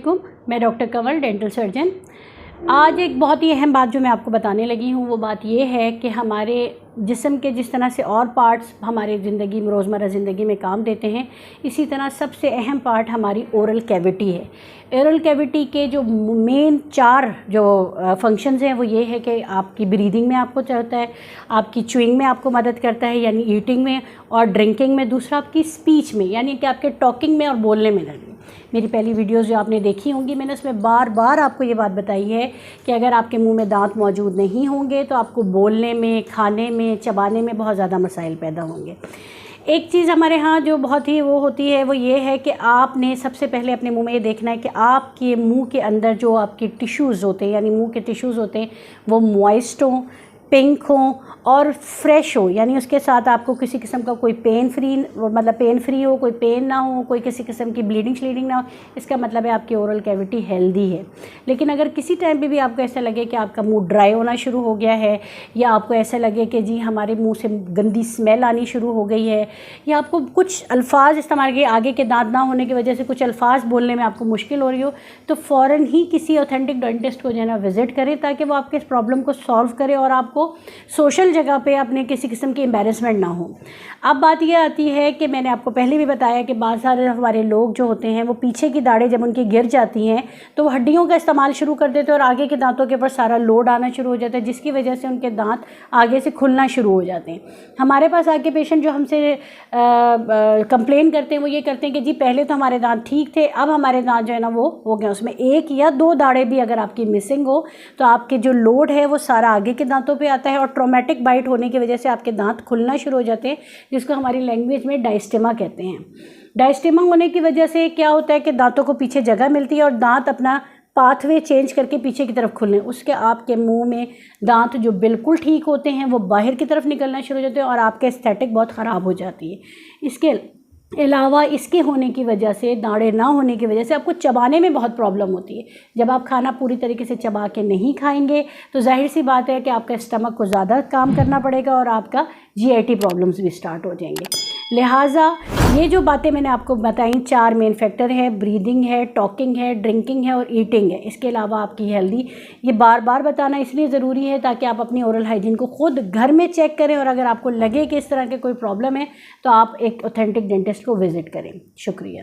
वालेकुम, मैं doctor Kanwal dental surgeon. आज एक बहुत ही अहम बात जो मैं आपको बताने लगी हूँ वो बात ये है कि हमारे जिस्म के जिस तरह से और पार्ट्स हमारे ज़िंदगी में रोज़मर्रा ज़िंदगी में काम देते हैं, इसी तरह सबसे अहम पार्ट हमारी ओरल कैविटी है। ओरल कैविटी के जो मेन 4 जो फंक्शंस हैं वो ये है कि आपकी ब्रीदिंग में आपको चाहता है, आपकी च्यूइंग में आपको मदद करता है यानी ईटिंग में, और ड्रिंकिंग में, दूसरा आपकी स्पीच में यानी कि आपके टॉकिंग में और बोलने में लगे। मेरी पहली वीडियोस जो आपने देखी होंगी मैंने उसमें बार बार आपको ये बात बताई है कि अगर आपके मुंह में दांत मौजूद नहीं होंगे तो आपको बोलने में, खाने में, चबाने में बहुत ज़्यादा मसाइल पैदा होंगे। एक चीज़ हमारे यहाँ जो बहुत ही वो होती है वो ये है कि आपने सबसे पहले अपने मुंह में ये देखना है कि आपके मुंह के अंदर जो आपके टिश्यूज़ होते हैं यानी मुंह के टिश्यूज़ होते हैं वो मॉइस्ट हों, पिंक हों और फ्रेश हो, यानी उसके साथ आपको किसी किस्म का कोई पेन फ्री हो, कोई पेन ना हो, कोई किसी किस्म की ब्लीडिंग श्लीडिंग ना हो। इसका मतलब है आपकी ओरल कैविटी हेल्दी है। लेकिन अगर किसी टाइम पे भी आपको ऐसा लगे कि आपका मुंह ड्राई होना शुरू हो गया है, या आपको ऐसा लगे कि जी हमारे मुंह से गंदी स्मेल आनी शुरू हो गई है, या आपको कुछ अल्फाज इस्तेमाल किए आगे के दांत ना होने की वजह से कुछ अल्फाज बोलने में आपको मुश्किल हो रही हो, तो फ़ौरन ही किसी ऑथेंटिक डेंटिस्ट को जो है ना विज़िट करें ताकि वो आपके इस प्रॉब्लम को सॉल्व करे और आपको सोशल जगह पे अपने किसी किस्म की एम्बैरेसमेंट ना हो। अब बात ये आती है कि मैंने आपको पहले भी बताया कि बहुत सारे हमारे लोग जो होते हैं वो पीछे की दाढ़ें जब उनकी गिर जाती हैं तो वो हड्डियों का इस्तेमाल शुरू कर देते हैं और आगे के दांतों के ऊपर सारा लोड आना शुरू हो जाता है, जिसकी वजह से उनके दांत आगे से खुलना शुरू हो जाते हैं। हमारे पास आके पेशेंट जो हमसे कंप्लेन करते हैं वो ये करते हैं कि जी पहले तो हमारे दांत ठीक थे, अब हमारे दांत जो है ना वो हो गए, उसमें 1 या 2 दाढ़ें भी अगर आपकी मिसिंग हो तो आपके जो लोड है वो सारा आगे के दांतों पे आता है और ट्रॉमेटिक बाइट होने की वजह से आपके दांत खुलना शुरू हो जाते हैं, जिसको हमारी लैंग्वेज में डायस्टेमा कहते हैं। डायस्टेमा होने की वजह से क्या होता है कि दांतों को पीछे जगह मिलती है और दांत अपना पाथवे चेंज करके पीछे की तरफ खुलने, उसके आपके मुंह में दांत जो बिल्कुल ठीक होते हैं वो बाहर की तरफ निकलना शुरू हो जाते हैं और आपके एस्थेटिक बहुत ख़राब हो जाती है। इसके अलावा इसके होने की वजह से, दाढ़ें ना होने की वजह से आपको चबाने में बहुत प्रॉब्लम होती है। जब आप खाना पूरी तरीके से चबा के नहीं खाएंगे तो जाहिर सी बात है कि आपका स्टमक को ज़्यादा काम करना पड़ेगा और आपका GIT प्रॉब्लम्स भी स्टार्ट हो जाएंगे। लिहाजा ये जो बातें मैंने आपको बताई 4 मेन फैक्टर है, ब्रीदिंग है, टॉकिंग है, ड्रिंकिंग है और ईटिंग है। इसके अलावा आपकी हेल्दी, ये बार बार बताना इसलिए ज़रूरी है ताकि आप अपनी ओरल हाइजीन को खुद घर में चेक करें और अगर आपको लगे कि इस तरह के कोई प्रॉब्लम है तो आप एक ऑथेंटिक डेंटिस्ट को विज़िट करें। शुक्रिया।